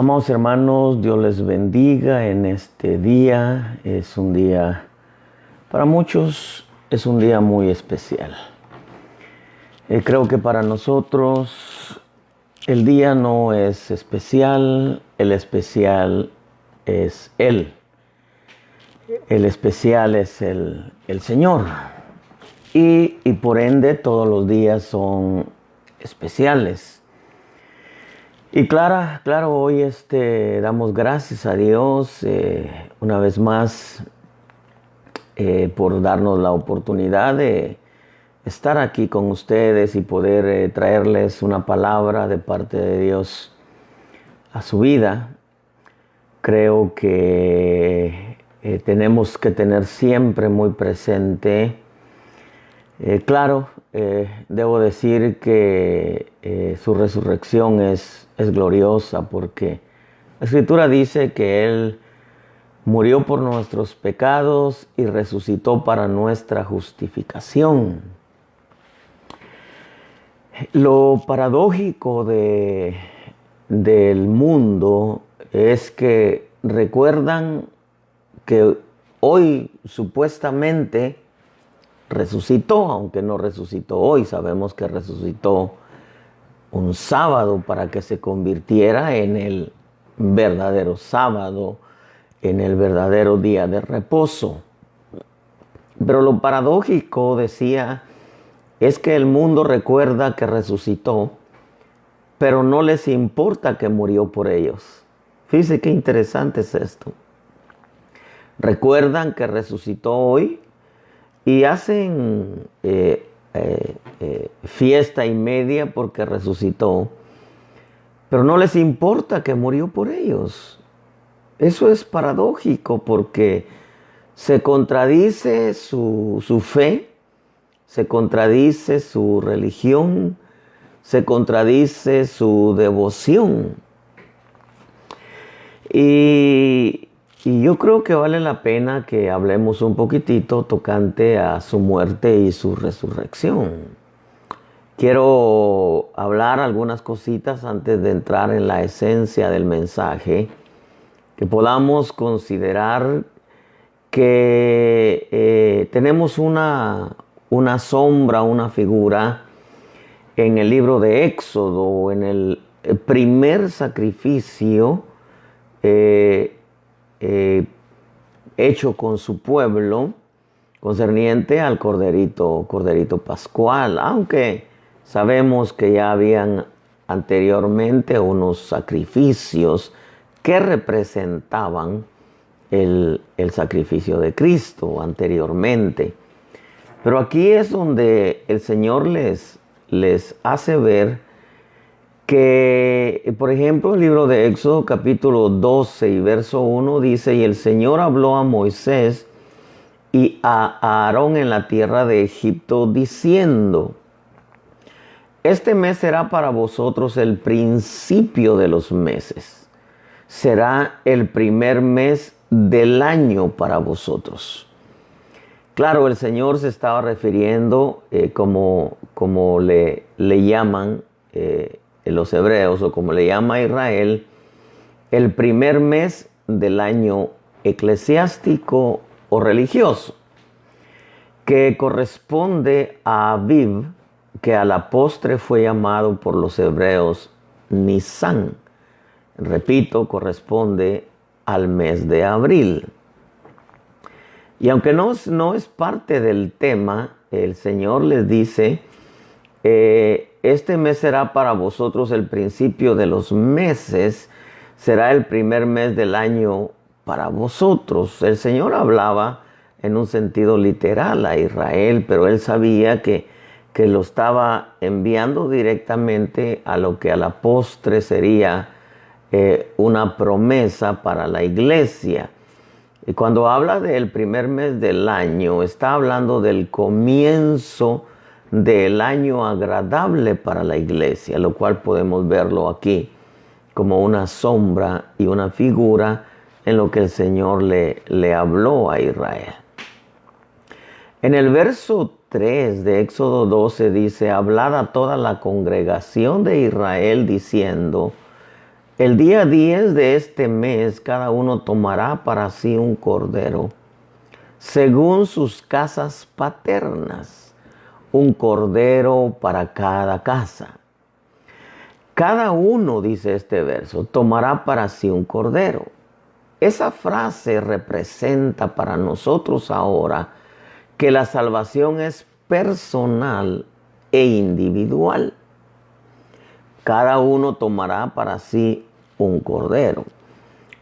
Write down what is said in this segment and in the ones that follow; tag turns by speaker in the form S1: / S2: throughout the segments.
S1: Amados hermanos, Dios les bendiga en este día. Es un día, para muchos, es un día muy especial. Creo que para nosotros el día no es especial, el especial es Él. El especial es el Señor. Y por ende todos los días son especiales. Y claro, hoy damos gracias a Dios una vez más por darnos la oportunidad de estar aquí con ustedes y poder traerles una palabra de parte de Dios a su vida. Creo que tenemos que tener siempre muy presente. Debo decir que su resurrección es gloriosa porque la Escritura dice que Él murió por nuestros pecados y resucitó para nuestra justificación. Lo paradójico del mundo es que recuerdan que hoy supuestamente resucitó, aunque no resucitó hoy. Sabemos que resucitó un sábado para que se convirtiera en el verdadero sábado, en el verdadero día de reposo. Pero lo paradójico, decía, es que el mundo recuerda que resucitó, pero no les importa que murió por ellos. Fíjense qué interesante es esto. Recuerdan que resucitó hoy y hacen fiesta y media porque resucitó, pero no les importa que murió por ellos. Eso es paradójico porque se contradice su fe, se contradice su religión, se contradice su devoción. Y yo creo que vale la pena que hablemos un poquitito tocante a su muerte y su resurrección. Quiero hablar algunas cositas antes de entrar en la esencia del mensaje, que podamos considerar que tenemos una sombra, una figura en el libro de Éxodo, en el primer sacrificio hecho con su pueblo, concerniente al corderito pascual, aunque sabemos que ya habían anteriormente unos sacrificios que representaban el sacrificio de Cristo anteriormente. Pero aquí es donde el Señor les hace ver que, por ejemplo, el libro de Éxodo capítulo 12 y verso 1 dice: y el Señor habló a Moisés y a Aarón en la tierra de Egipto diciendo: este mes será para vosotros el principio de los meses, será el primer mes del año para vosotros. Claro, el Señor se estaba refiriendo como le llaman los hebreos, o como le llama Israel, el primer mes del año eclesiástico o religioso, que corresponde a Aviv, que a la postre fue llamado por los hebreos Nisán. Repito, corresponde al mes de abril. Y aunque no es parte del tema, el Señor les dice: este mes será para vosotros el principio de los meses, será el primer mes del año para vosotros. El Señor hablaba en un sentido literal a Israel, pero Él sabía que lo estaba enviando directamente a lo que a la postre sería una promesa para la iglesia. Y cuando habla del primer mes del año, está hablando del comienzo del año agradable para la iglesia, lo cual podemos verlo aquí como una sombra y una figura en lo que el Señor le habló a Israel. En el verso 3 de Éxodo 12 dice: hablad a toda la congregación de Israel diciendo: El día 10 de este mes, cada uno tomará para sí un cordero, según sus casas paternas, un cordero para cada casa. Cada uno, dice este verso, tomará para sí un cordero. Esa frase representa para nosotros ahora que la salvación es personal e individual. Cada uno tomará para sí un cordero.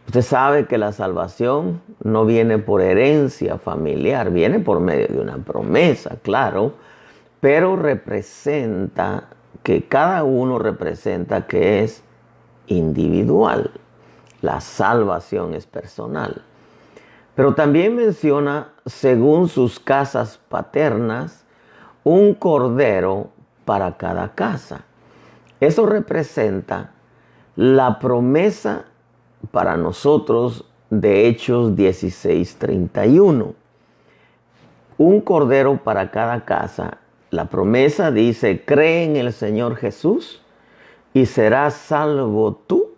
S1: Usted sabe que la salvación no viene por herencia familiar, viene por medio de una promesa, claro, pero representa que cada uno representa que es individual. La salvación es personal. Pero también menciona, según sus casas paternas, un cordero para cada casa. Eso representa la promesa para nosotros de Hechos 16:31. Un cordero para cada casa. La promesa dice, cree en el Señor Jesús y serás salvo tú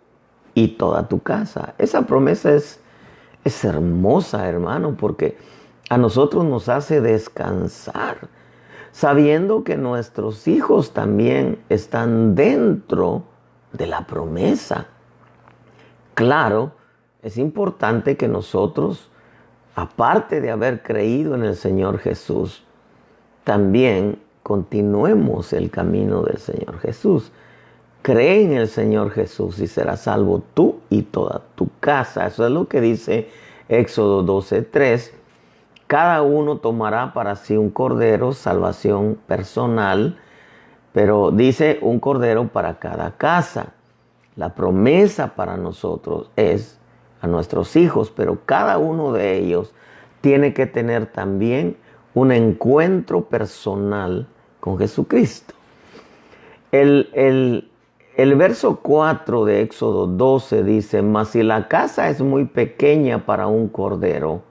S1: y toda tu casa. Esa promesa es hermosa, hermano, porque a nosotros nos hace descansar, sabiendo que nuestros hijos también están dentro de la promesa. Claro, es importante que nosotros, aparte de haber creído en el Señor Jesús, también continuemos el camino del Señor Jesús. Cree en el Señor Jesús y serás salvo tú y toda tu casa. Eso es lo que dice Éxodo 12:3. Cada uno tomará para sí un cordero, salvación personal, pero dice un cordero para cada casa. La promesa para nosotros es a nuestros hijos, pero cada uno de ellos tiene que tener también un encuentro personal con Jesucristo. El verso 4 de Éxodo 12 dice, mas si la casa es muy pequeña para un cordero,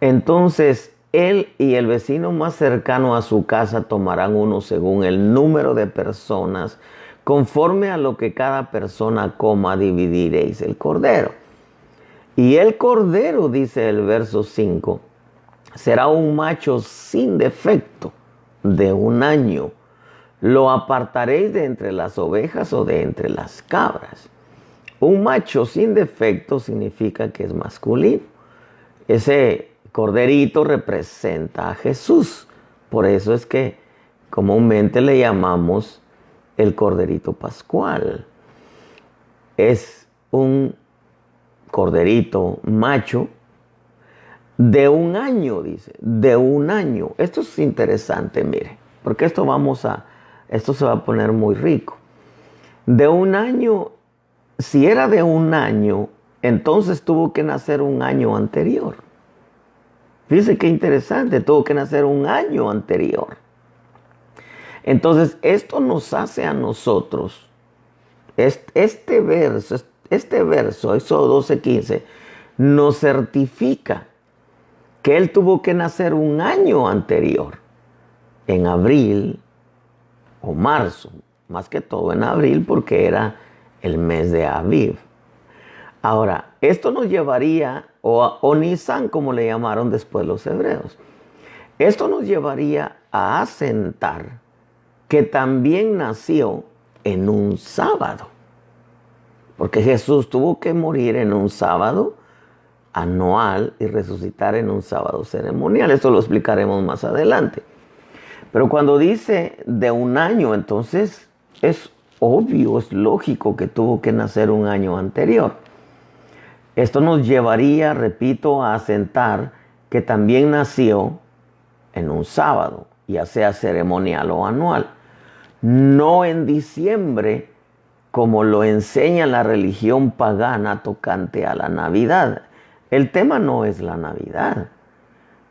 S1: entonces él y el vecino más cercano a su casa tomarán uno según el número de personas, conforme a lo que cada persona coma, dividiréis el cordero. Y el cordero, dice el verso 5, será un macho sin defecto de 1 año. Lo apartaréis de entre las ovejas o de entre las cabras. Un macho sin defecto significa que es masculino. Ese corderito representa a Jesús. Por eso es que comúnmente le llamamos el corderito pascual. Es un corderito macho de 1 año, dice, de 1 año. Esto es interesante, mire, porque esto se va a poner muy rico. De 1 año, si era de 1 año, entonces tuvo que nacer 1 año anterior. Fíjense qué interesante, tuvo que nacer 1 año anterior. Entonces, esto nos hace a nosotros, este verso, Éxodo 12:15, nos certifica que él tuvo que nacer 1 año anterior, en abril o marzo, más que todo en abril porque era el mes de Aviv. Ahora, esto nos llevaría, o Nisan como le llamaron después los hebreos, esto nos llevaría a asentar que también nació en un sábado, porque Jesús tuvo que morir en un sábado anual y resucitar en un sábado ceremonial. Esto lo explicaremos más adelante. Pero cuando dice de 1 año, entonces es obvio, es lógico que tuvo que nacer 1 año anterior. Esto nos llevaría, repito, a asentar que también nació en un sábado, ya sea ceremonial o anual. No en diciembre, como lo enseña la religión pagana tocante a la Navidad. El tema no es la Navidad,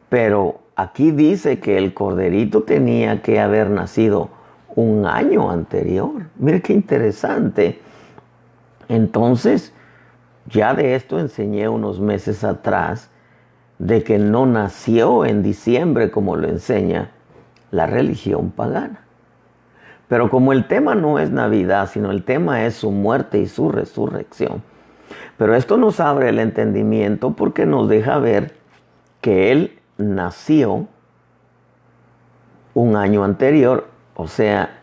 S1: pero aquí dice que el corderito tenía que haber nacido 1 año anterior. Mire qué interesante. Entonces, ya de esto enseñé unos meses atrás, de que no nació en diciembre como lo enseña la religión pagana. Pero como el tema no es Navidad, sino el tema es su muerte y su resurrección. Pero esto nos abre el entendimiento porque nos deja ver que Él nació un año anterior, o sea,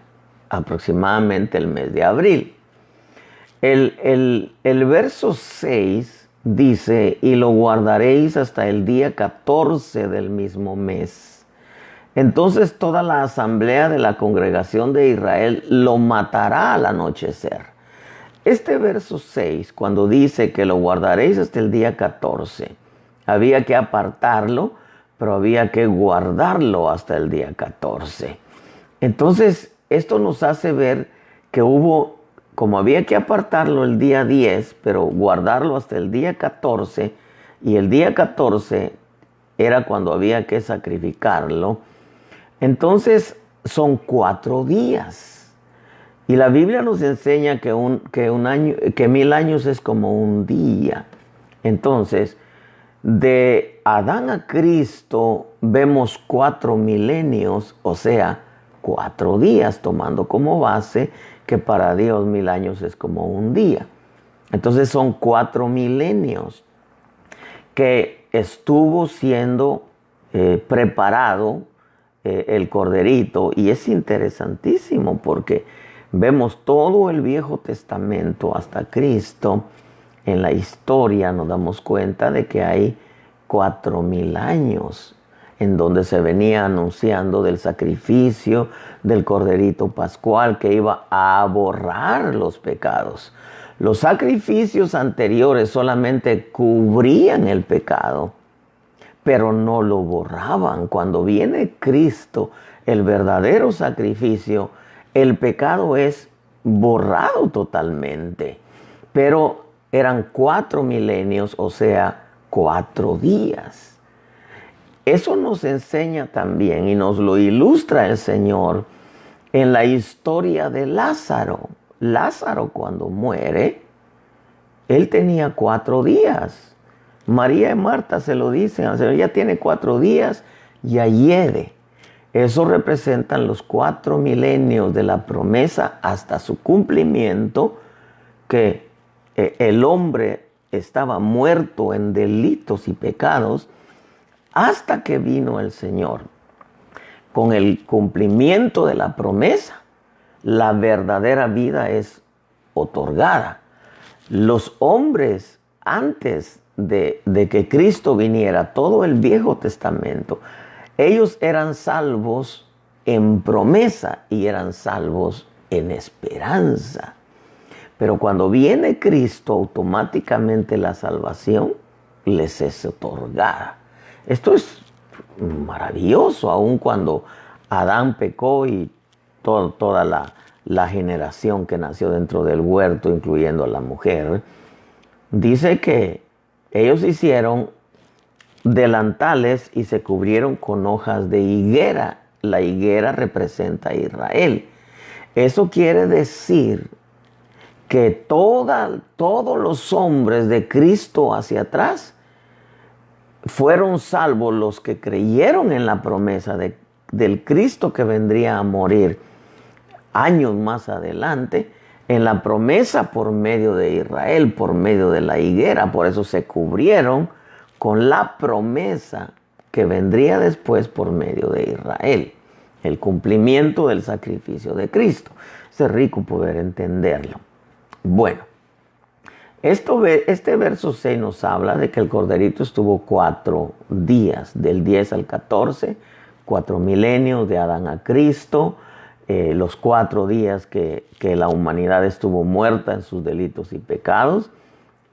S1: aproximadamente el mes de abril. El verso 6 dice, y lo guardaréis hasta el día 14 del mismo mes. Entonces toda la asamblea de la congregación de Israel lo matará al anochecer. Este verso 6, cuando dice que lo guardaréis hasta el día 14, había que apartarlo, pero había que guardarlo hasta el día 14. Entonces, esto nos hace ver que hubo, como había que apartarlo el día 10, pero guardarlo hasta el día 14, y el día 14 era cuando había que sacrificarlo. Entonces, son 4 días. Y la Biblia nos enseña que 1000 años es como un día. Entonces, de Adán a Cristo vemos 4 milenios, o sea, 4 días, tomando como base que para Dios 1000 años es como un día. Entonces son 4 milenios que estuvo siendo preparado el corderito. Y es interesantísimo porque vemos todo el Viejo Testamento hasta Cristo. En la historia nos damos cuenta de que hay 4000 años en donde se venía anunciando del sacrificio del corderito pascual que iba a borrar los pecados. Los sacrificios anteriores solamente cubrían el pecado, pero no lo borraban. Cuando viene Cristo, el verdadero sacrificio, el pecado es borrado totalmente. Pero eran 4 milenios, o sea, 4 días. Eso nos enseña también y nos lo ilustra el Señor en la historia de Lázaro. Lázaro, cuando muere, él tenía 4 días. María y Marta se lo dicen al Señor, ya tiene 4 días y hiede. Eso representan los 4 milenios de la promesa hasta su cumplimiento, que el hombre estaba muerto en delitos y pecados hasta que vino el Señor. Con el cumplimiento de la promesa, la verdadera vida es otorgada. Los hombres antes de que Cristo viniera, todo el Viejo Testamento, ellos eran salvos en promesa y eran salvos en esperanza. Pero cuando viene Cristo, automáticamente la salvación les es otorgada. Esto es maravilloso, aun cuando Adán pecó y toda la generación que nació dentro del huerto, incluyendo a la mujer. Dice que ellos hicieron delantales y se cubrieron con hojas de higuera. La higuera representa a Israel. Eso quiere decir que todos los hombres de Cristo hacia atrás fueron salvos los que creyeron en la promesa del Cristo que vendría a morir años más adelante, en la promesa por medio de Israel, por medio de la higuera. Por eso se cubrieron con la promesa que vendría después por medio de Israel, el cumplimiento del sacrificio de Cristo. Es rico poder entenderlo. Bueno, este verso 6 nos habla de que el corderito estuvo 4 días, del 10 al 14, 4 milenios de Adán a Cristo, los 4 días que la humanidad estuvo muerta en sus delitos y pecados,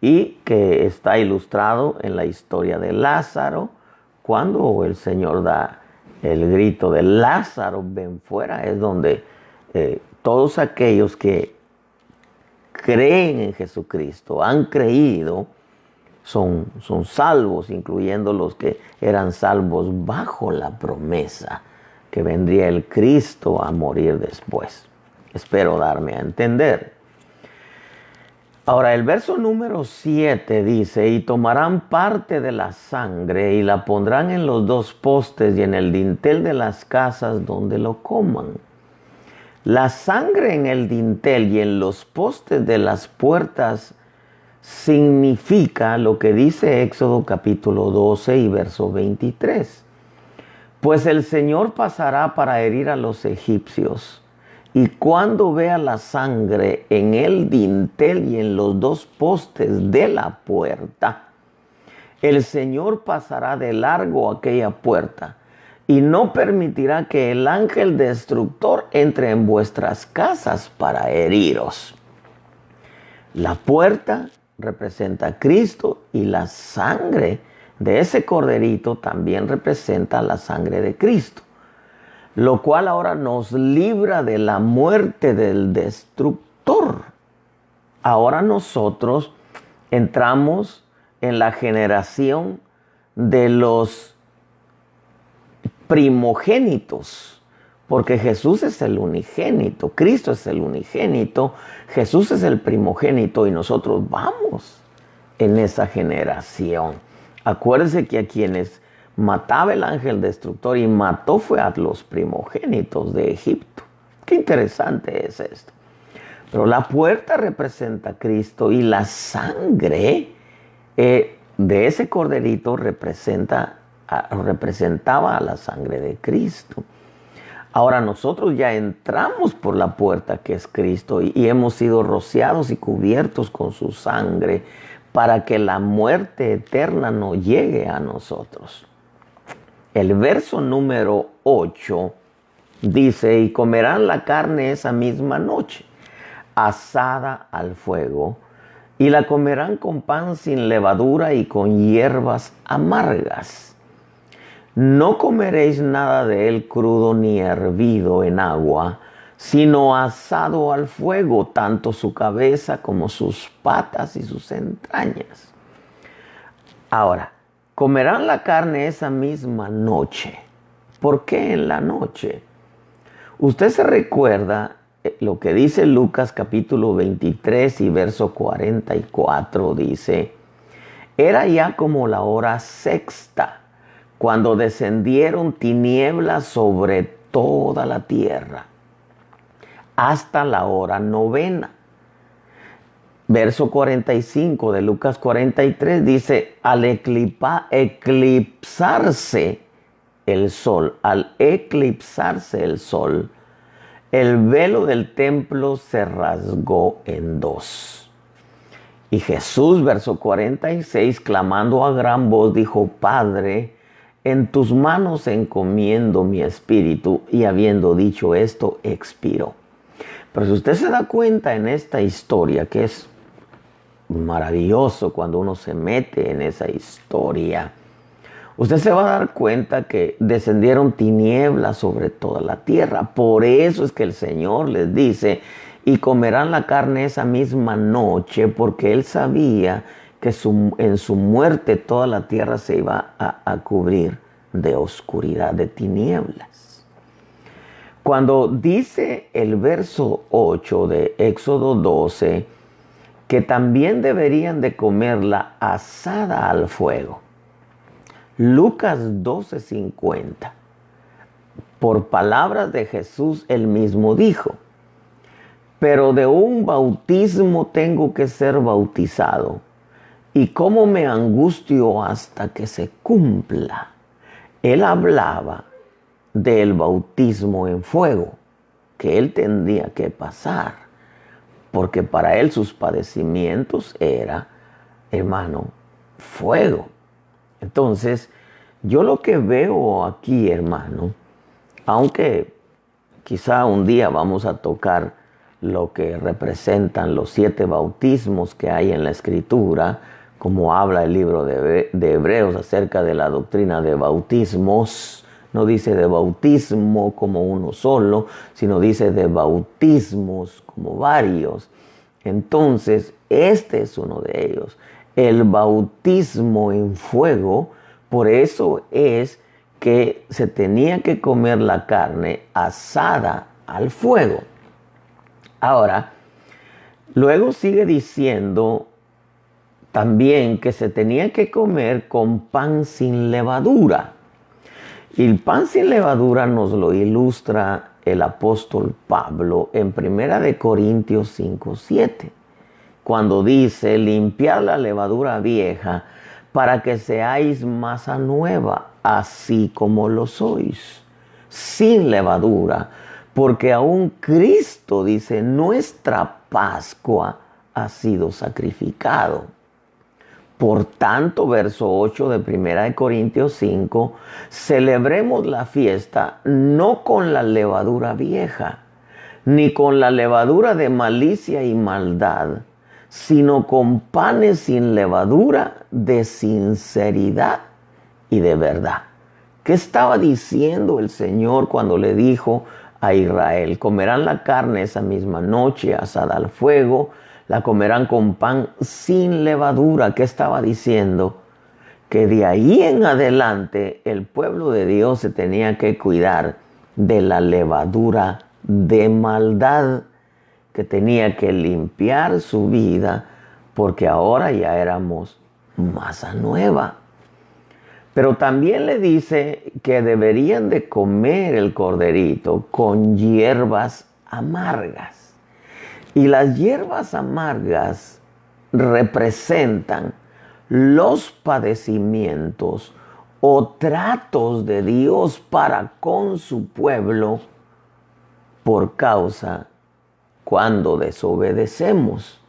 S1: y que está ilustrado en la historia de Lázaro, cuando el Señor da el grito de Lázaro, ven fuera. Es donde todos aquellos que creen en Jesucristo, han creído, son salvos, incluyendo los que eran salvos bajo la promesa que vendría el Cristo a morir después. Espero darme a entender. Ahora, el verso número 7 dice, y tomarán parte de la sangre y la pondrán en los 2 postes y en el dintel de las casas donde lo coman. La sangre en el dintel y en los postes de las puertas significa lo que dice Éxodo capítulo 12 y verso 23. Pues el Señor pasará para herir a los egipcios, y cuando vea la sangre en el dintel y en los dos postes de la puerta, el Señor pasará de largo aquella puerta y no permitirá que el ángel destructor entre en vuestras casas para heriros. La puerta representa a Cristo y la sangre de ese corderito también representa la sangre de Cristo, lo cual ahora nos libra de la muerte del destructor. Ahora nosotros entramos en la generación de los primogénitos, porque Jesús es el unigénito, Cristo es el unigénito, Jesús es el primogénito y nosotros vamos en esa generación. Acuérdense que a quienes mataba el ángel destructor y mató fue a los primogénitos de Egipto. Qué interesante es esto. Pero la puerta representa a Cristo y la sangre de ese corderito representaba a la sangre de Cristo. Ahora nosotros ya entramos por la puerta que es Cristo y hemos sido rociados y cubiertos con su sangre para que la muerte eterna no llegue a nosotros. El verso número 8 dice, y comerán la carne esa misma noche, asada al fuego, y la comerán con pan sin levadura y con hierbas amargas. No comeréis nada de él crudo ni hervido en agua, sino asado al fuego, tanto su cabeza como sus patas y sus entrañas. Ahora, comerán la carne esa misma noche. ¿Por qué en la noche? Usted se recuerda lo que dice Lucas capítulo 23 y verso 44, dice, era ya como la hora sexta, cuando descendieron tinieblas sobre toda la tierra, hasta la hora novena. Verso 45 de Lucas 43 dice, al eclipsarse el sol, el velo del templo se rasgó en dos. Y Jesús, verso 46, clamando a gran voz, dijo, Padre, en tus manos encomiendo mi espíritu. Y habiendo dicho esto, expiró. Pero si usted se da cuenta en esta historia, que es maravilloso cuando uno se mete en esa historia, usted se va a dar cuenta que descendieron tinieblas sobre toda la tierra. Por eso es que el Señor les dice, y comerán la carne esa misma noche, porque Él sabía que en su muerte toda la tierra se iba a cubrir de oscuridad, de tinieblas. Cuando dice el verso 8 de Éxodo 12, que también deberían de comerla asada al fuego, Lucas 12:50, por palabras de Jesús, él mismo dijo, pero de un bautismo tengo que ser bautizado, y cómo me angustio hasta que se cumpla. Él hablaba del bautismo en fuego, que él tendría que pasar, porque para él sus padecimientos era, hermano, fuego. Entonces, yo lo que veo aquí, hermano, aunque quizá un día vamos a tocar lo que representan los 7 bautismos que hay en la Escritura, como habla el libro de Hebreos acerca de la doctrina de bautismos. No dice de bautismo como uno solo, sino dice de bautismos como varios. Entonces, este es uno de ellos. El bautismo en fuego, por eso es que se tenía que comer la carne asada al fuego. Ahora, luego sigue diciendo también que se tenía que comer con pan sin levadura. Y el pan sin levadura nos lo ilustra el apóstol Pablo en 1 Corintios 5:7, cuando dice: limpiad la levadura vieja para que seáis masa nueva, así como lo sois, sin levadura, porque aún Cristo, dice, nuestra Pascua ha sido sacrificado. Por tanto, verso 8 de 1 Corintios 5, celebremos la fiesta no con la levadura vieja, ni con la levadura de malicia y maldad, sino con panes sin levadura de sinceridad y de verdad. ¿Qué estaba diciendo el Señor cuando le dijo a Israel: comerán la carne esa misma noche asada al fuego, la comerán con pan sin levadura? ¿Qué estaba diciendo? Que de ahí en adelante el pueblo de Dios se tenía que cuidar de la levadura de maldad, que tenía que limpiar su vida, porque ahora ya éramos masa nueva. Pero también le dice que deberían de comer el corderito con hierbas amargas. Y las hierbas amargas representan los padecimientos o tratos de Dios para con su pueblo por causa cuando desobedecemos.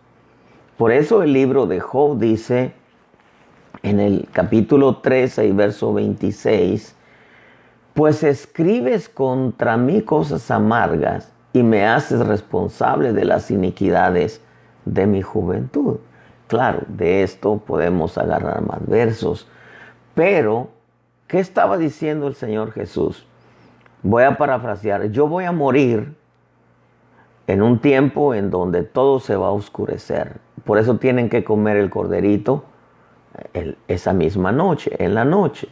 S1: Por eso el libro de Job dice en el capítulo 13 y verso 26: pues escribes contra mí cosas amargas y me haces responsable de las iniquidades de mi juventud. Claro, de esto podemos agarrar más versos, pero ¿qué estaba diciendo el Señor Jesús? Voy a parafrasear: yo voy a morir en un tiempo en donde todo se va a oscurecer. Por eso tienen que comer el corderito esa misma noche, en la noche.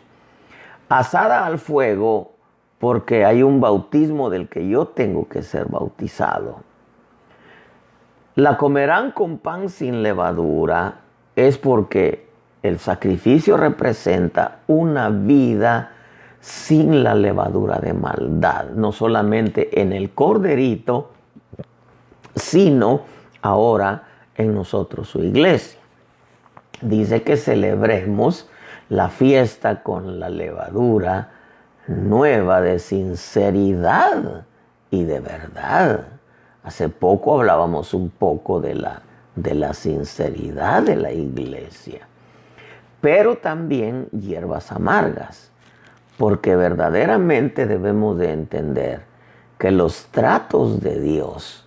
S1: Asada al fuego, porque hay un bautismo del que yo tengo que ser bautizado. La comerán con pan sin levadura, es porque el sacrificio representa una vida sin la levadura de maldad. No solamente en el corderito, sino ahora en nosotros, su iglesia. Dice que celebremos la fiesta con la levadura nueva de sinceridad y de verdad. Hace poco hablábamos un poco de la sinceridad de la iglesia. Pero también hierbas amargas, porque verdaderamente debemos de entender que los tratos de Dios,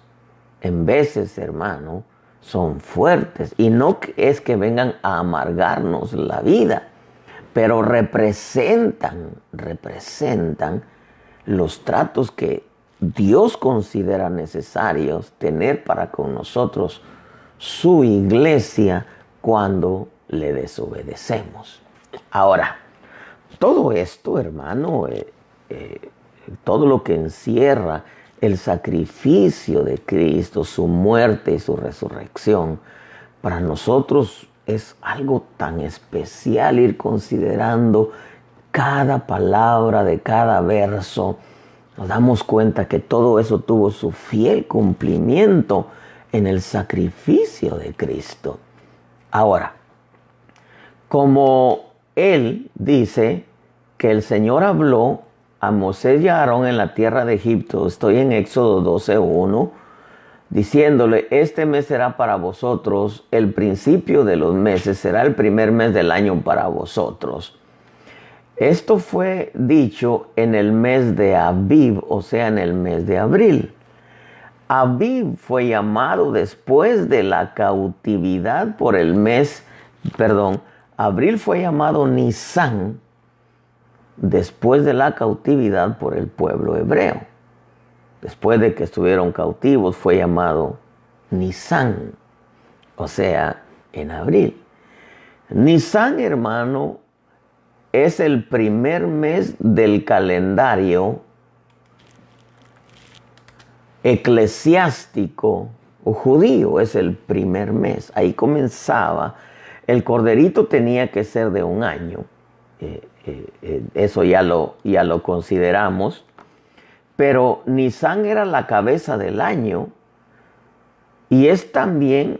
S1: en veces, hermano, son fuertes. Y no es que vengan a amargarnos la vida, pero representan los tratos que Dios considera necesarios tener para con nosotros, su iglesia, cuando le desobedecemos. Ahora, todo esto, hermano, todo lo que encierra el sacrificio de Cristo, su muerte y su resurrección, para nosotros es algo tan especial ir considerando cada palabra de cada verso. Nos damos cuenta que todo eso tuvo su fiel cumplimiento en el sacrificio de Cristo. Ahora, como él dice que el Señor habló a Moisés y a Aarón en la tierra de Egipto, estoy en Éxodo 12:1, diciéndole: este mes será para vosotros, el principio de los meses será el primer mes del año para vosotros. Esto fue dicho en el mes de Abib, o sea, en el mes de abril. Abib fue llamado después de la cautividad por el mes, abril fue llamado Nisán, después de la cautividad por el pueblo hebreo. Después de que estuvieron cautivos fue llamado Nisán, o sea, en abril. Nisán, hermano, es el primer mes del calendario eclesiástico o judío, es el primer mes. Ahí comenzaba. El corderito tenía que ser de un año. Eso ya lo consideramos. pero Nisan era la cabeza del año y es también,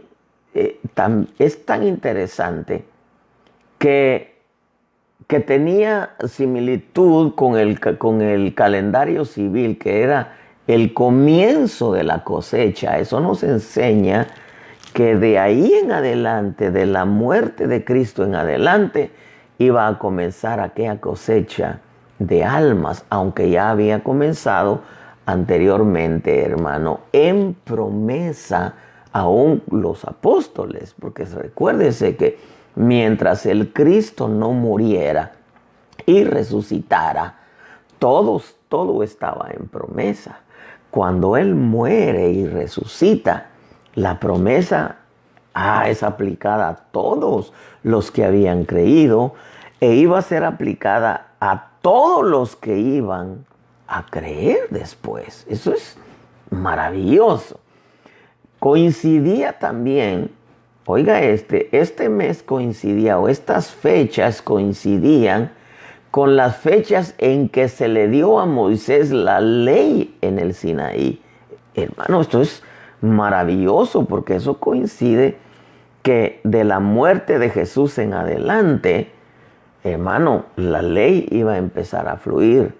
S1: es tan interesante que tenía similitud con el calendario civil, que era el comienzo de la cosecha. Eso nos enseña que de ahí en adelante, de la muerte de Cristo en adelante, iba a comenzar aquella cosecha de almas, aunque ya había comenzado anteriormente, hermano, en promesa aún los apóstoles, porque recuérdese que mientras el Cristo no muriera y resucitara, todo estaba en promesa. Cuando Él muere y resucita, la promesa es aplicada a todos los que habían creído e iba a ser aplicada a todos los que iban a creer después. Eso es maravilloso. Coincidía también, oiga este mes coincidía, o estas fechas coincidían con las fechas en que se le dio a Moisés la ley en el Sinaí. Hermano, esto es maravilloso porque eso coincide que de la muerte de Jesús en adelante, hermano, la ley iba a empezar a fluir,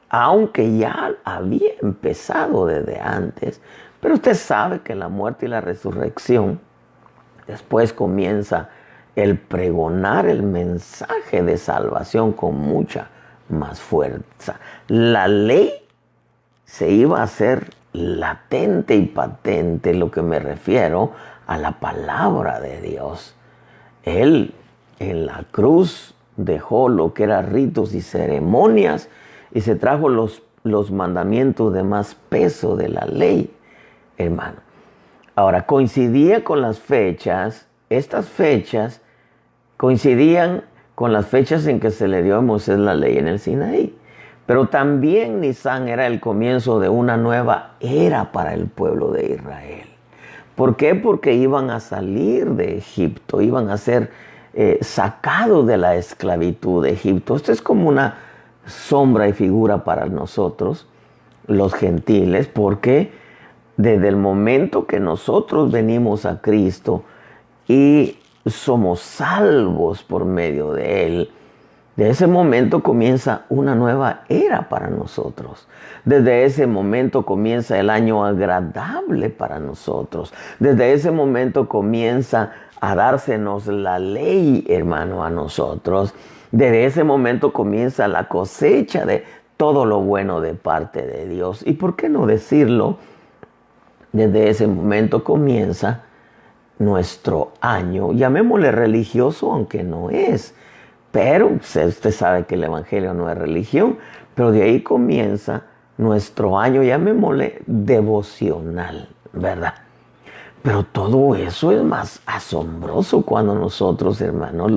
S1: aunque ya había empezado desde antes. Pero usted sabe que la muerte y la resurrección, después comienza el pregonar el mensaje de salvación con mucha más fuerza. La ley se iba a hacer latente y patente, lo que me refiero a la palabra de Dios. Él en la cruz dejó lo que eran ritos y ceremonias y se trajo los mandamientos de más peso de la ley, hermano. Ahora, coincidía con las fechas, estas fechas coincidían con las fechas en que se le dio a Moisés la ley en el Sinaí. Pero también Nisan era el comienzo de una nueva era para el pueblo de Israel. ¿Por qué? Porque iban a salir de Egipto, iban a ser sacados de la esclavitud de Egipto. Esto es como una sombra y figura para nosotros, los gentiles, porque desde el momento que nosotros venimos a Cristo y somos salvos por medio de Él, de ese momento comienza una nueva era para nosotros. Desde ese momento comienza el año agradable para nosotros. Desde ese momento comienza a dársenos la ley, hermano, a nosotros. Desde ese momento comienza la cosecha de todo lo bueno de parte de Dios. ¿Y por qué no decirlo? Desde ese momento comienza nuestro año, llamémosle religioso, aunque no es. Pero usted sabe que el evangelio no es religión, pero de ahí comienza nuestro año, llamémosle devocional, ¿verdad? Pero todo eso es más asombroso cuando nosotros, hermanos,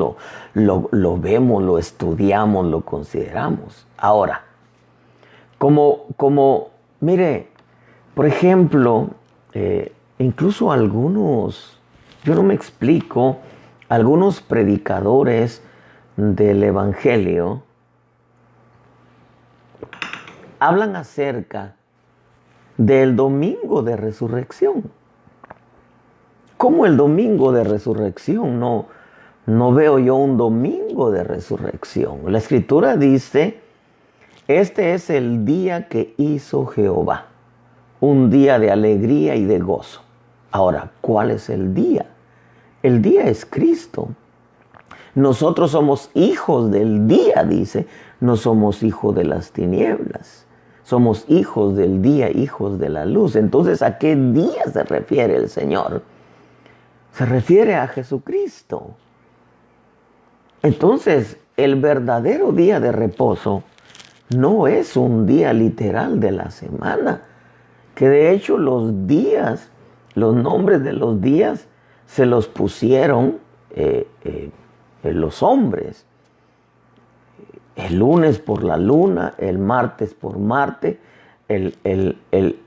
S1: lo vemos, lo estudiamos, lo consideramos. Ahora, mire, por ejemplo, incluso algunos, yo no me explico, algunos predicadores del evangelio hablan acerca del domingo de resurrección. ¿Cómo el domingo de resurrección? No veo yo un domingo de resurrección. La escritura dice, este es el día que hizo Jehová, un día de alegría y de gozo. Ahora, ¿cuál es el día? El día es Cristo. Nosotros somos hijos del día, dice, no somos hijos de las tinieblas. Somos hijos del día, hijos de la luz. Entonces, ¿a qué día se refiere el Señor? Se refiere a Jesucristo. Entonces, el verdadero día de reposo no es un día literal de la semana, que de hecho los días, los nombres de los días se los pusieron los hombres. El lunes por la luna, el martes por Marte, el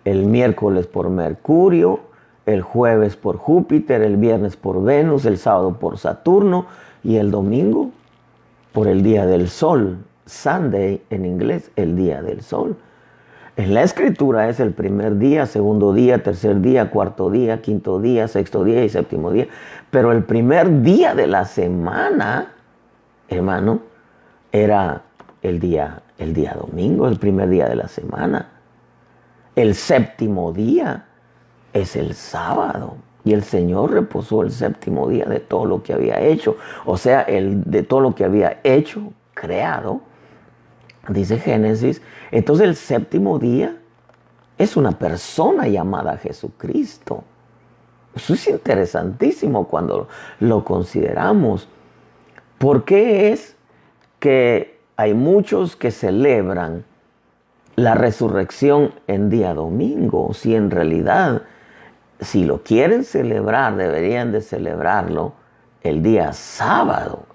S1: miércoles por Mercurio, el jueves por Júpiter, el viernes por Venus, el sábado por Saturno y el domingo por el día del sol. Sunday en inglés, el día del sol. En la escritura es el primer día, segundo día, tercer día, cuarto día, quinto día, sexto día y séptimo día. Pero el primer día de la semana, hermano, era el día domingo, el primer día de la semana. El séptimo día es el sábado. Y el Señor reposó el séptimo día de todo lo que había hecho. O sea, de todo lo que había hecho, creado, dice Génesis. Entonces el séptimo día es una persona llamada Jesucristo. Eso es interesantísimo cuando lo consideramos. ¿Por qué es que hay muchos que celebran la resurrección en día domingo? Si en realidad, si lo quieren celebrar, deberían de celebrarlo el día sábado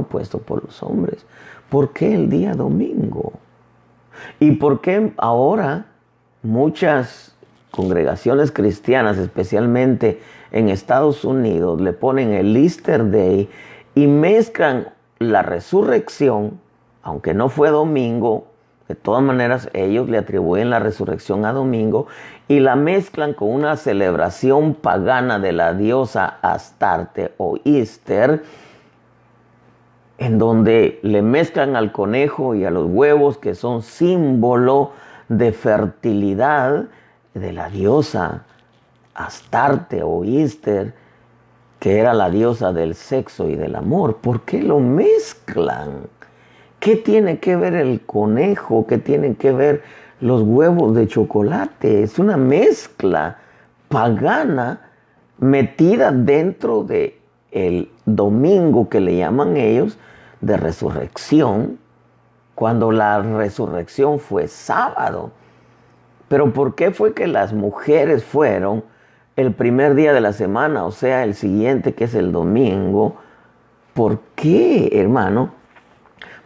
S1: puesto por los hombres. ¿Por qué el día domingo? ¿Y por qué ahora muchas congregaciones cristianas, especialmente en Estados Unidos, le ponen el Easter Day y mezclan la resurrección, aunque no fue domingo? De todas maneras, ellos le atribuyen la resurrección a domingo y la mezclan con una celebración pagana de la diosa Astarte o Easter, en donde le mezclan al conejo y a los huevos, que son símbolo de fertilidad de la diosa Astarte o Easter, que era la diosa del sexo y del amor. ¿Por qué lo mezclan? ¿Qué tiene que ver el conejo? ¿Qué tienen que ver los huevos de chocolate? Es una mezcla pagana metida dentro de el domingo, que le llaman ellos, de resurrección, cuando la resurrección fue sábado. Pero ¿por qué fue que las mujeres fueron el primer día de la semana, o sea, el siguiente, que es el domingo? ¿Por qué, hermano?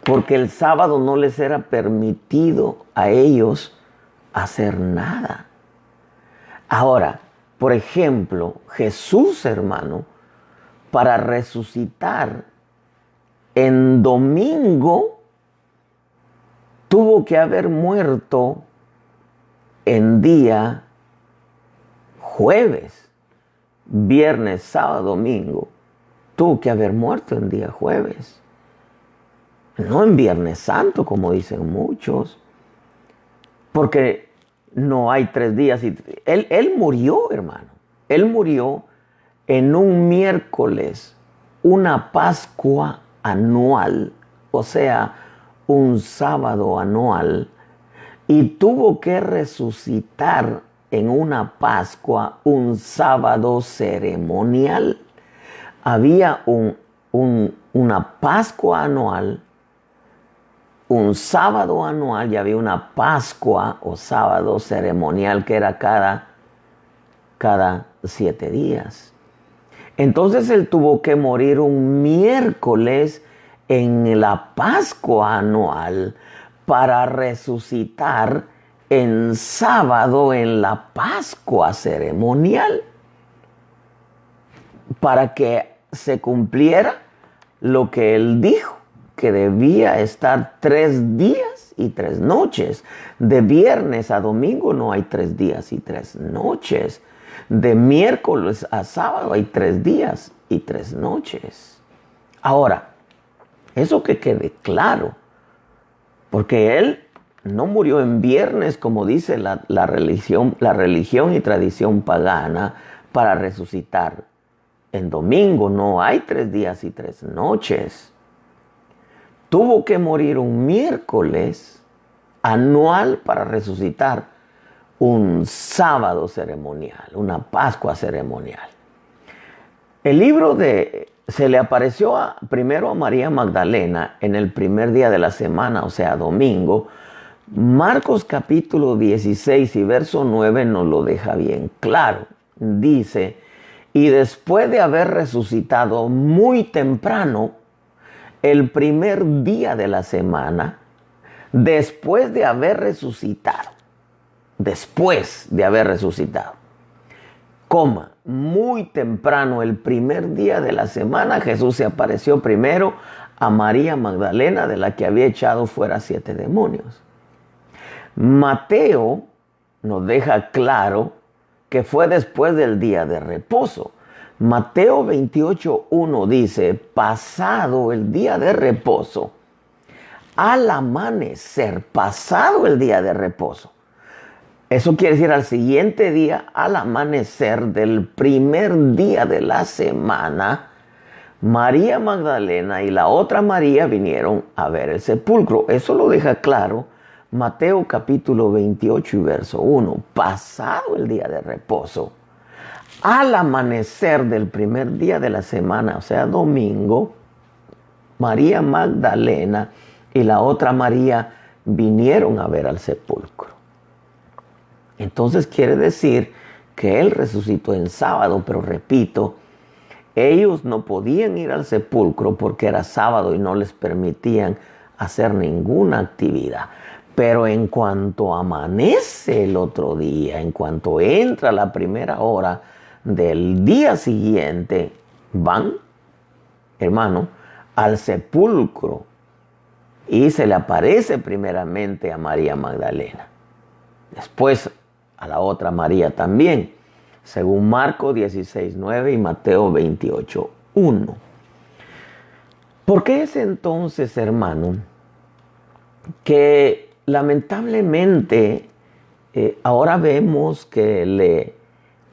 S1: Porque el sábado no les era permitido a ellos hacer nada. Ahora, por ejemplo, Jesús, hermano, para resucitar en domingo, tuvo que haber muerto en día jueves, viernes, sábado, domingo. Tuvo que haber muerto en día jueves. No en Viernes Santo, como dicen muchos. Porque no hay 3 días. Él murió, hermano. Él murió en un miércoles, una Pascua anual, o sea, un sábado anual. Y tuvo que resucitar en una Pascua, un sábado ceremonial. Había una Pascua anual, un sábado anual, y había una Pascua o sábado ceremonial que era cada 7 días. Entonces él tuvo que morir un miércoles en la Pascua anual para resucitar en sábado en la Pascua ceremonial, para que se cumpliera lo que él dijo, que debía estar 3 días y 3 noches. De viernes a domingo no hay 3 días y 3 noches. De miércoles a sábado hay 3 días y 3 noches. Ahora, eso que quede claro, porque él no murió en viernes, como dice la religión y tradición pagana, para resucitar en domingo. No hay 3 días y 3 noches. Tuvo que morir un miércoles anual para resucitar un sábado ceremonial, una Pascua ceremonial. El libro se le apareció primero a María Magdalena en el primer día de la semana, o sea, domingo. Marcos capítulo 16 y verso 9 nos lo deja bien claro. Dice: y después de haber resucitado muy temprano, el primer día de la semana, después de haber resucitado, muy temprano, el primer día de la semana, Jesús se apareció primero a María Magdalena, de la que había echado fuera 7 demonios. Mateo nos deja claro que fue después del día de reposo. Mateo 28:1 dice, pasado el día de reposo, al amanecer, pasado el día de reposo. Eso quiere decir al siguiente día, al amanecer del primer día de la semana, María Magdalena y la otra María vinieron a ver el sepulcro. Eso lo deja claro Mateo capítulo 28 y verso 1. Pasado el día de reposo, al amanecer del primer día de la semana, o sea, domingo, María Magdalena y la otra María vinieron a ver al sepulcro. Entonces quiere decir que Él resucitó en sábado, pero repito, ellos no podían ir al sepulcro porque era sábado y no les permitían hacer ninguna actividad. Pero en cuanto amanece el otro día, en cuanto entra la primera hora del día siguiente, van, hermano, al sepulcro y se le aparece primeramente a María Magdalena. Después a la otra María también, según Marcos 16:9 y Mateo 28:1. ¿Por qué es entonces, hermano, que lamentablemente ahora vemos que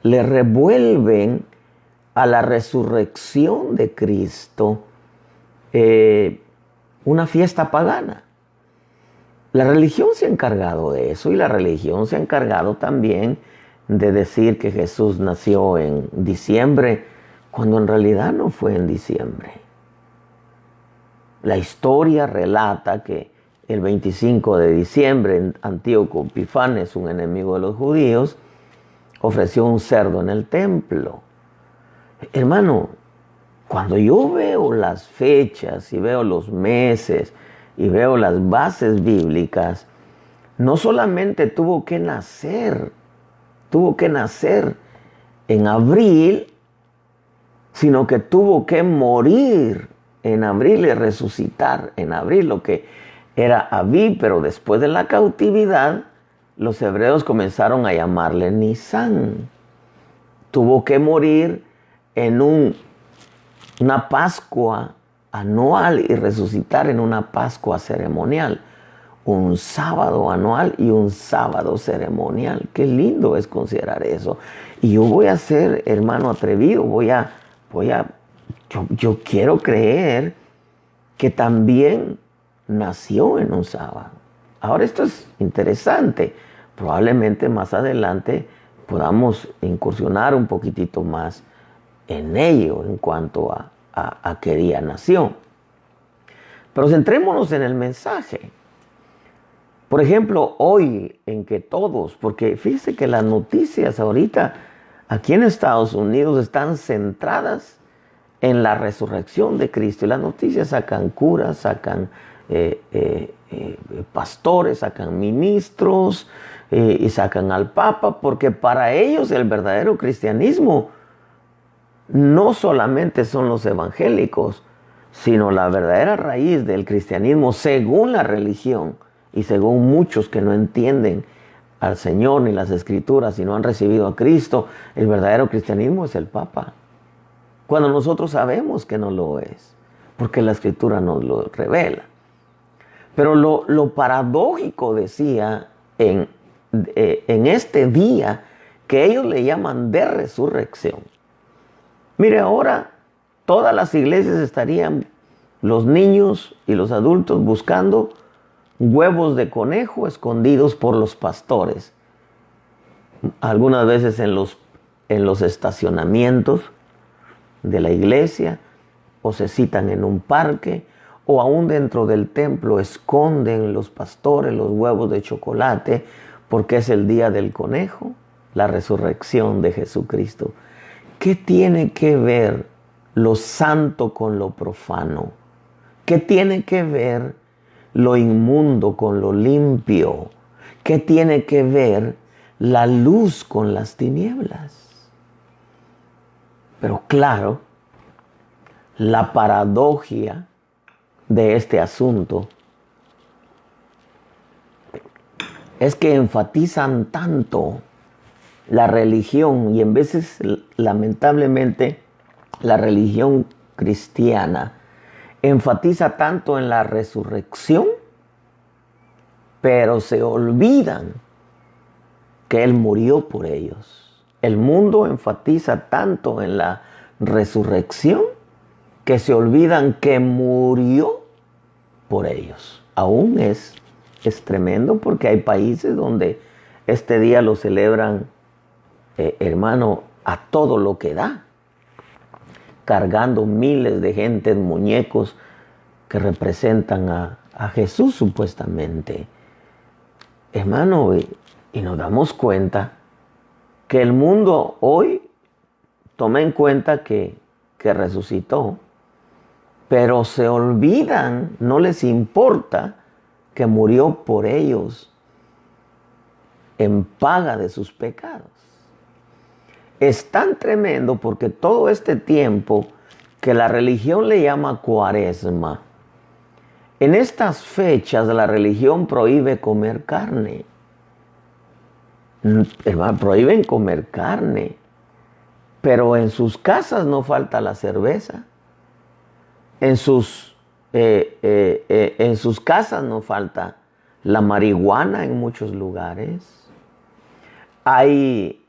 S1: le revuelven a la resurrección de Cristo una fiesta pagana? La religión se ha encargado de eso y la religión se ha encargado también de decir que Jesús nació en diciembre, cuando en realidad no fue en diciembre. La historia relata que el 25 de diciembre, Antíoco Epifanes, un enemigo de los judíos, ofreció un cerdo en el templo. Hermano, cuando yo veo las fechas y veo los meses y veo las bases bíblicas, no solamente tuvo que nacer en abril, sino que tuvo que morir en abril y resucitar en abril, lo que era Abib, pero después de la cautividad, los hebreos comenzaron a llamarle Nisán. Tuvo que morir en una Pascua anual y resucitar en una Pascua ceremonial. Un sábado anual y un sábado ceremonial. Qué lindo es considerar eso. Y yo voy a ser, hermano, atrevido. Yo quiero creer que también nació en un sábado. Ahora esto es interesante. Probablemente más adelante podamos incursionar un poquitito más en ello en cuanto a qué día nació. Pero centrémonos en el mensaje. Por ejemplo, hoy en que todos, porque fíjese que las noticias ahorita aquí en Estados Unidos están centradas en la resurrección de Cristo. Y las noticias sacan curas, sacan pastores, sacan ministros y sacan al Papa, porque para ellos el verdadero cristianismo no solamente son los evangélicos, sino la verdadera raíz del cristianismo según la religión y según muchos que no entienden al Señor ni las Escrituras y no han recibido a Cristo. El verdadero cristianismo es el Papa, cuando nosotros sabemos que no lo es, porque la Escritura nos lo revela. Pero lo paradójico decía en este día que ellos le llaman de resurrección. Mire, ahora todas las iglesias estarían, los niños y los adultos, buscando huevos de conejo escondidos por los pastores. Algunas veces en los estacionamientos de la iglesia, o se citan en un parque, o aún dentro del templo esconden los pastores los huevos de chocolate, porque es el día del conejo, la resurrección de Jesucristo. ¿Qué tiene que ver lo santo con lo profano? ¿Qué tiene que ver lo inmundo con lo limpio? ¿Qué tiene que ver la luz con las tinieblas? Pero claro, la paradoja de este asunto es que enfatizan tanto la religión, y en veces, lamentablemente, la religión cristiana enfatiza tanto en la resurrección, pero se olvidan que Él murió por ellos. El mundo enfatiza tanto en la resurrección que se olvidan que murió por ellos. Aún es tremendo, porque hay países donde este día lo celebran, hermano, a todo lo que da, cargando miles de gente en muñecos que representan a Jesús supuestamente. Hermano, y nos damos cuenta que el mundo hoy toma en cuenta que resucitó, pero se olvidan, no les importa que murió por ellos en paga de sus pecados. Es tan tremendo porque todo este tiempo que la religión le llama Cuaresma, en estas fechas la religión prohíbe comer carne. Hermano, prohíben comer carne, pero en sus casas no falta la cerveza. En sus casas no falta la marihuana en muchos lugares. Hay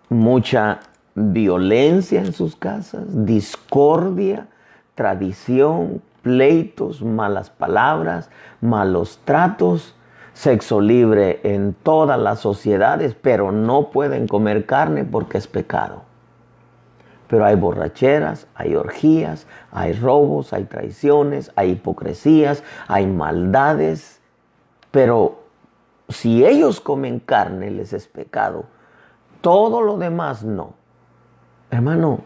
S1: mucha violencia en sus casas, discordia, tradición, pleitos, malas palabras, malos tratos, sexo libre en todas las sociedades, pero no pueden comer carne porque es pecado. Pero hay borracheras, hay orgías, hay robos, hay traiciones, hay hipocresías, hay maldades. Pero si ellos comen carne, les es pecado. Todo lo demás no. Hermano,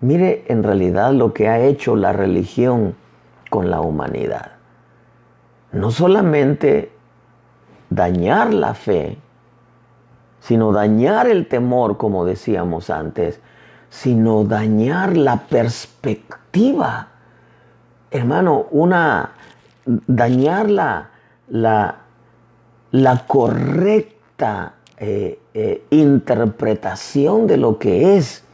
S1: mire en realidad lo que ha hecho la religión con la humanidad. No solamente dañar la fe, sino dañar el temor, como decíamos antes, sino dañar la perspectiva. Hermano, dañar la correcta interpretación de lo que es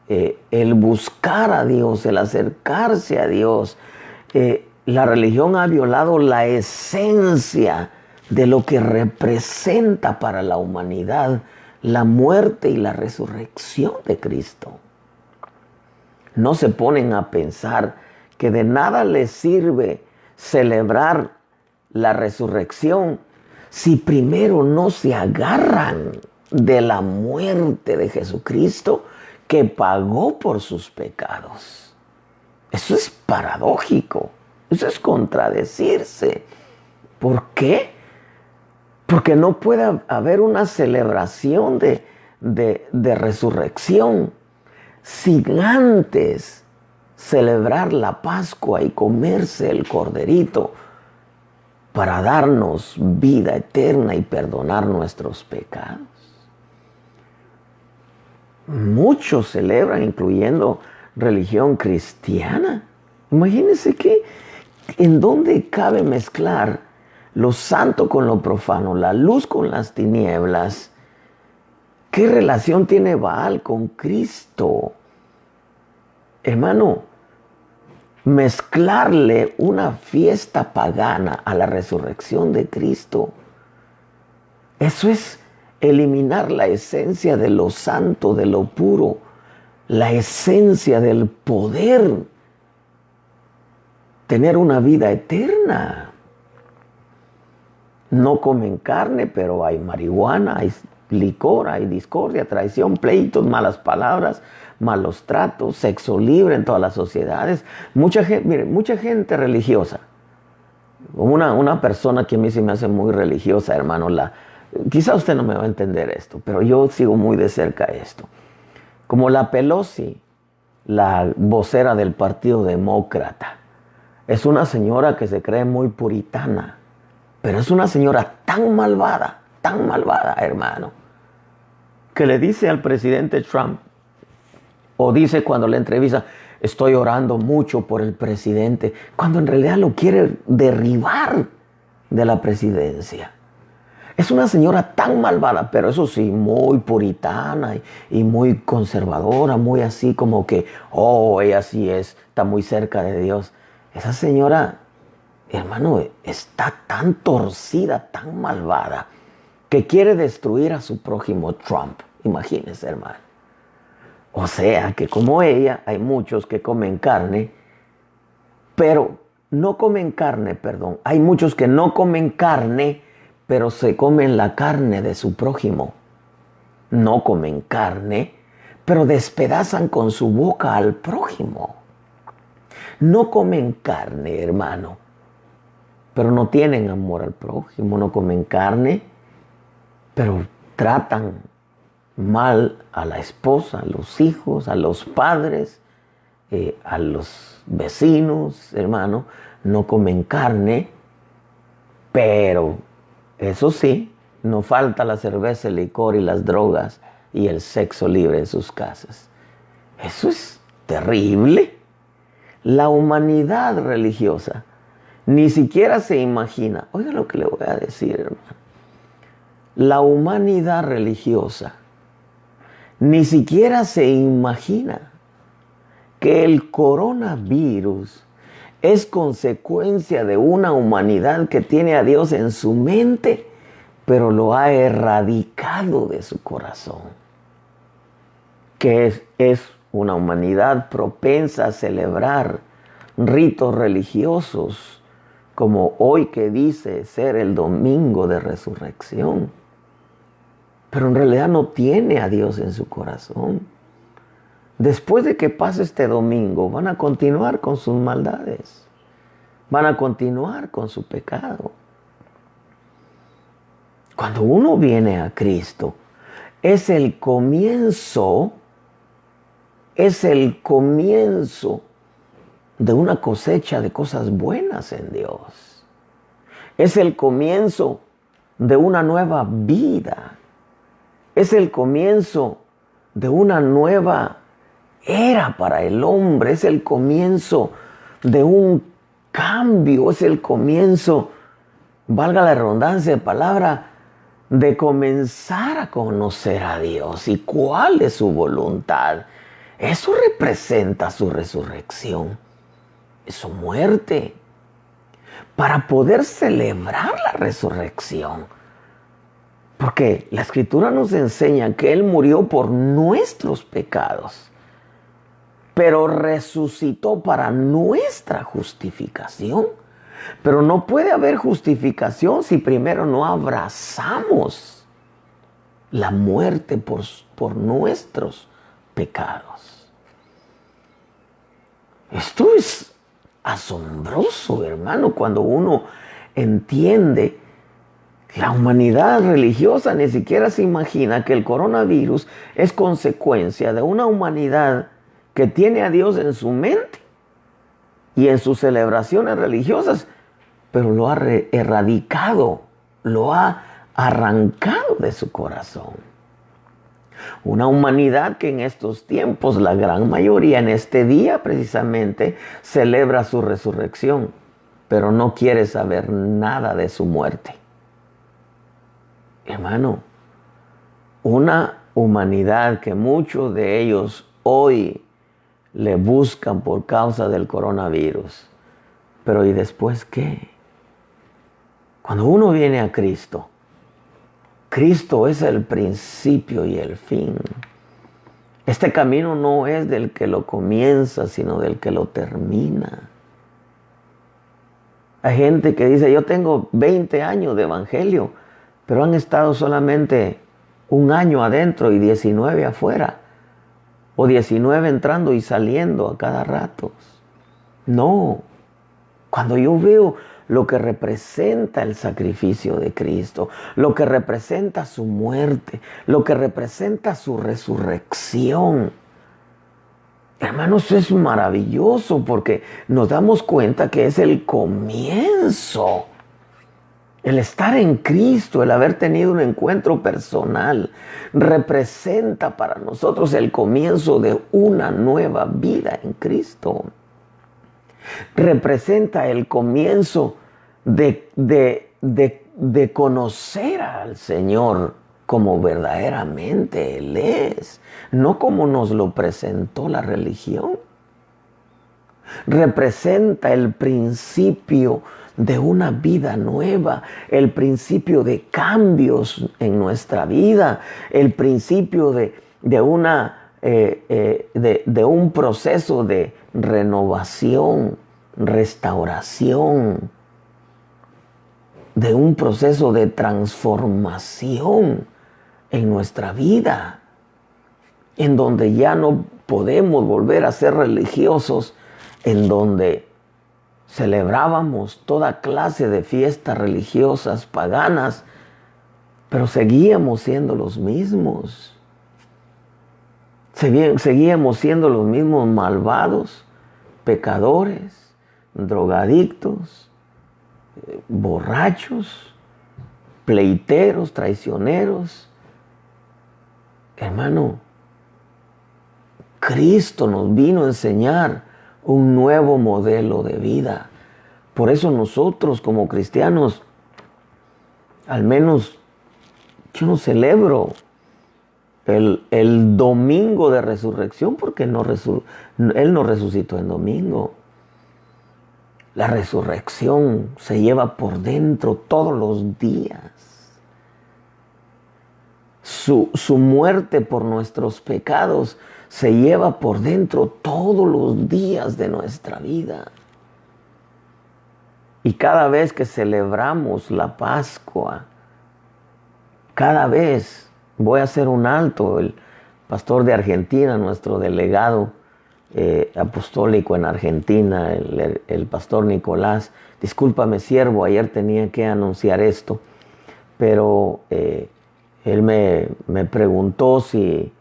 S1: el buscar a Dios, el acercarse a Dios. La religión ha violado la esencia de lo que representa para la humanidad la muerte y la resurrección de Cristo. No se ponen a pensar que de nada les sirve celebrar la resurrección si primero no se agarran de la muerte de Jesucristo que pagó por sus pecados. Eso es paradójico, eso es contradecirse. ¿Por qué? Porque no puede haber una celebración de resurrección sin antes celebrar la Pascua y comerse el corderito para darnos vida eterna y perdonar nuestros pecados. Muchos celebran, incluyendo religión cristiana. Imagínense que en dónde cabe mezclar lo santo con lo profano, la luz con las tinieblas. ¿Qué relación tiene Baal con Cristo? Hermano, mezclarle una fiesta pagana a la resurrección de Cristo, eso es eliminar la esencia de lo santo, de lo puro, la esencia del poder tener una vida eterna. No comen carne, pero hay marihuana, hay licor, hay discordia, traición, pleitos, malas palabras, malos tratos, sexo libre en todas las sociedades. Mucha gente religiosa. Una persona que a mí se me hace muy religiosa, hermano, quizá usted no me va a entender esto, pero yo sigo muy de cerca esto. Como la Pelosi, la vocera del Partido Demócrata, es una señora que se cree muy puritana, pero es una señora tan malvada, hermano, que le dice al presidente Trump, o dice cuando le entrevista, estoy orando mucho por el presidente, cuando en realidad lo quiere derribar de la presidencia. Es una señora tan malvada, pero eso sí, muy puritana y muy conservadora, muy así como que, oh, ella sí está muy cerca de Dios. Esa señora, hermano, está tan torcida, tan malvada, que quiere destruir a su prójimo Trump. Imagínense, hermano. O sea, que como ella, hay muchos que comen carne, pero no comen carne, perdón. Hay muchos que no comen carne, pero se comen la carne de su prójimo. No comen carne, pero despedazan con su boca al prójimo. No comen carne, hermano, pero no tienen amor al prójimo. No comen carne, pero tratan mal a la esposa, a los hijos, a los padres, a los vecinos, hermano. No comen carne, pero eso sí, no falta la cerveza, el licor y las drogas y el sexo libre en sus casas. Eso es terrible. La humanidad religiosa ni siquiera se imagina. Oiga lo que le voy a decir, hermano. La humanidad religiosa ni siquiera se imagina que el coronavirus es consecuencia de una humanidad que tiene a Dios en su mente, pero lo ha erradicado de su corazón. Que es una humanidad propensa a celebrar ritos religiosos, como hoy que dice ser el domingo de resurrección. Pero en realidad no tiene a Dios en su corazón. Después de que pase este domingo, van a continuar con sus maldades. Van a continuar con su pecado. Cuando uno viene a Cristo, es el comienzo de una cosecha de cosas buenas en Dios. Es el comienzo de una nueva vida. Es el comienzo de una nueva era para el hombre. Es el comienzo de un cambio. Es el comienzo, valga la redundancia de palabra, de comenzar a conocer a Dios y cuál es su voluntad. Eso representa su resurrección y su muerte. Para poder celebrar la resurrección, porque la Escritura nos enseña que Él murió por nuestros pecados, pero resucitó para nuestra justificación. Pero no puede haber justificación si primero no abrazamos la muerte por nuestros pecados. Esto es asombroso, hermano, cuando uno entiende. La humanidad religiosa ni siquiera se imagina que el coronavirus es consecuencia de una humanidad que tiene a Dios en su mente y en sus celebraciones religiosas, pero lo ha erradicado, lo ha arrancado de su corazón. Una humanidad que en estos tiempos, la gran mayoría en este día precisamente, celebra su resurrección, pero no quiere saber nada de su muerte. Hermano, una humanidad que muchos de ellos hoy le buscan por causa del coronavirus. Pero ¿y después qué? Cuando uno viene a Cristo, Cristo es el principio y el fin. Este camino no es del que lo comienza, sino del que lo termina. Hay gente que dice, yo tengo 20 años de evangelio, pero han estado solamente un año adentro y 19 afuera. O 19 entrando y saliendo a cada rato. No. Cuando yo veo lo que representa el sacrificio de Cristo, lo que representa su muerte, lo que representa su resurrección, hermanos, es maravilloso porque nos damos cuenta que es el comienzo. El estar en Cristo, el haber tenido un encuentro personal, representa para nosotros el comienzo de una nueva vida en Cristo. Representa el comienzo de de conocer al Señor como verdaderamente Él es, no como nos lo presentó la religión. Representa el principio de una vida nueva, el principio de cambios en nuestra vida, el principio de un proceso de renovación, restauración, de un proceso de transformación en nuestra vida, en donde ya no podemos volver a ser religiosos, en donde celebrábamos toda clase de fiestas religiosas paganas, pero seguíamos siendo los mismos. Seguíamos siendo los mismos malvados, pecadores, drogadictos, borrachos, pleiteros, traicioneros. Hermano, Cristo nos vino a enseñar un nuevo modelo de vida. Por eso nosotros como cristianos, al menos yo no celebro el domingo de resurrección, porque Él no resucitó en domingo. La resurrección se lleva por dentro todos los días. Su muerte por nuestros pecados se lleva por dentro todos los días de nuestra vida. Y cada vez que celebramos la Pascua, cada vez voy a hacer un alto. El pastor de Argentina, nuestro delegado apostólico en Argentina, el pastor Nicolás, discúlpame siervo, ayer tenía que anunciar esto, pero él me preguntó si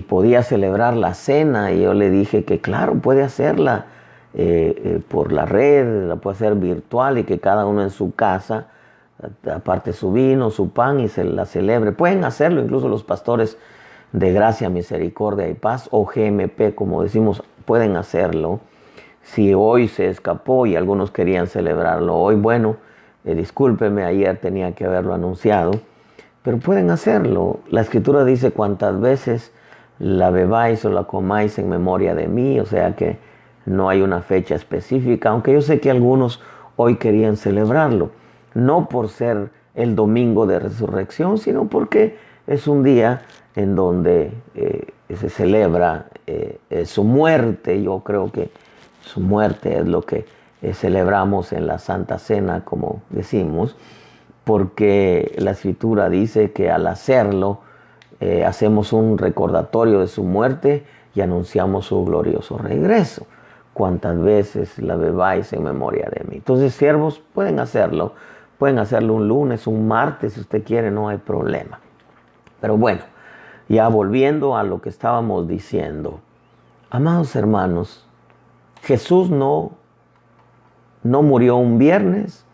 S1: podía celebrar la cena, y yo le dije que claro, puede hacerla por la red, la puede hacer virtual, y que cada uno en su casa aparte su vino, su pan, y se la celebre. Pueden hacerlo incluso los pastores de Gracia, Misericordia y Paz, o GMP, como decimos, pueden hacerlo. Si hoy se escapó y algunos querían celebrarlo hoy, bueno, discúlpeme, ayer tenía que haberlo anunciado, pero pueden hacerlo. La Escritura dice: cuantas veces la bebáis o la comáis en memoria de mí, o sea que no hay una fecha específica, aunque yo sé que algunos hoy querían celebrarlo, no por ser el domingo de resurrección, sino porque es un día en donde se celebra su muerte. Yo creo que su muerte es lo que celebramos en la Santa Cena, como decimos, porque la Escritura dice que al hacerlo hacemos un recordatorio de su muerte y anunciamos su glorioso regreso. Cuantas veces la bebáis en memoria de mí. Entonces, siervos, pueden hacerlo un lunes, un martes, si usted quiere, no hay problema. Pero bueno, ya volviendo a lo que estábamos diciendo, amados hermanos, Jesús no murió un viernes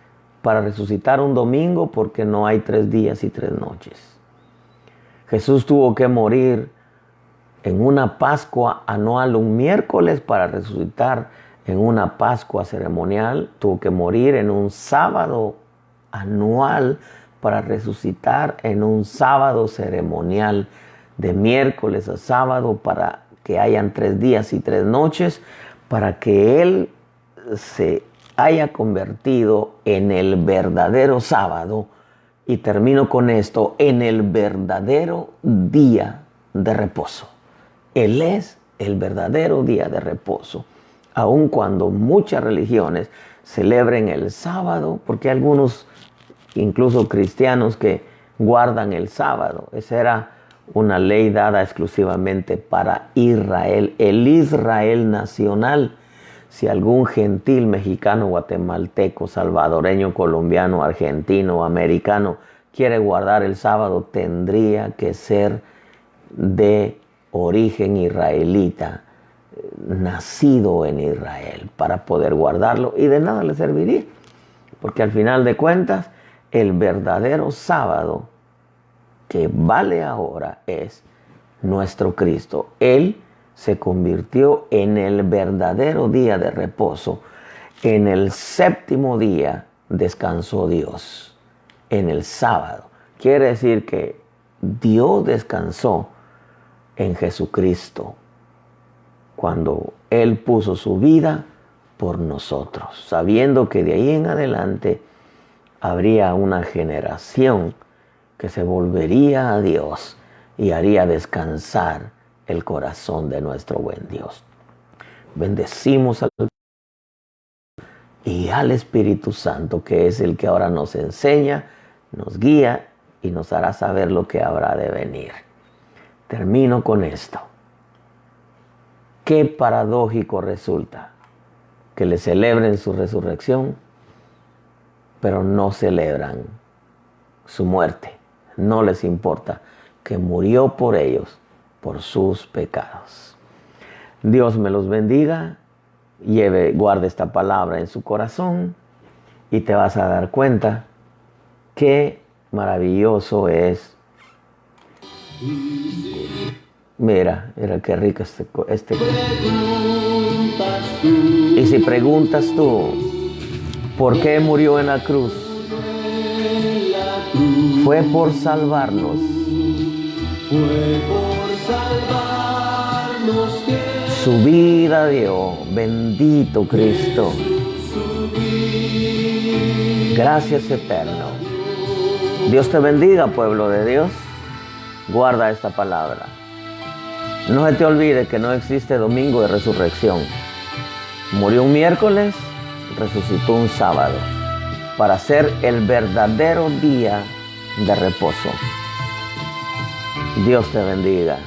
S1: para resucitar un domingo, porque no hay 3 días y 3 noches. Jesús tuvo que morir en una Pascua anual un miércoles para resucitar en una Pascua ceremonial. Tuvo que morir en un sábado anual para resucitar en un sábado ceremonial, de miércoles a sábado, para que hayan 3 días y 3 noches, para que Él se haya convertido en el verdadero sábado. Y termino con esto: en el verdadero día de reposo. Él es el verdadero día de reposo. Aun cuando muchas religiones celebren el sábado, porque hay algunos, incluso cristianos, que guardan el sábado. Esa era una ley dada exclusivamente para Israel, el Israel nacional. Si algún gentil mexicano, guatemalteco, salvadoreño, colombiano, argentino, americano quiere guardar el sábado, tendría que ser de origen israelita, nacido en Israel, para poder guardarlo, y de nada le serviría, porque al final de cuentas el verdadero sábado que vale ahora es nuestro Cristo. Él se convirtió en el verdadero día de reposo. En el 7º día descansó Dios. en el sábado. Quiere decir que Dios descansó en Jesucristo cuando Él puso su vida por nosotros, sabiendo que de ahí en adelante habría una generación que se volvería a Dios y haría descansar el corazón de nuestro buen Dios. Bendecimos al y al Espíritu Santo, que es el que ahora nos enseña, nos guía y nos hará saber lo que habrá de venir. Termino con esto. Qué paradójico resulta que le celebren su resurrección, pero no celebran su muerte. No les importa que murió por ellos, por sus pecados. Dios me los bendiga. Guarde esta palabra en su corazón y te vas a dar cuenta qué maravilloso es. Mira qué rico este. Y si preguntas tú, ¿por qué murió en la cruz? Fue por salvarnos. Su vida dio, bendito Cristo. Gracias eterno. Dios te bendiga, pueblo de Dios. Guarda esta palabra. No se te olvide que no existe domingo de resurrección. Murió un miércoles, resucitó un sábado, para ser el verdadero día de reposo. Dios te bendiga.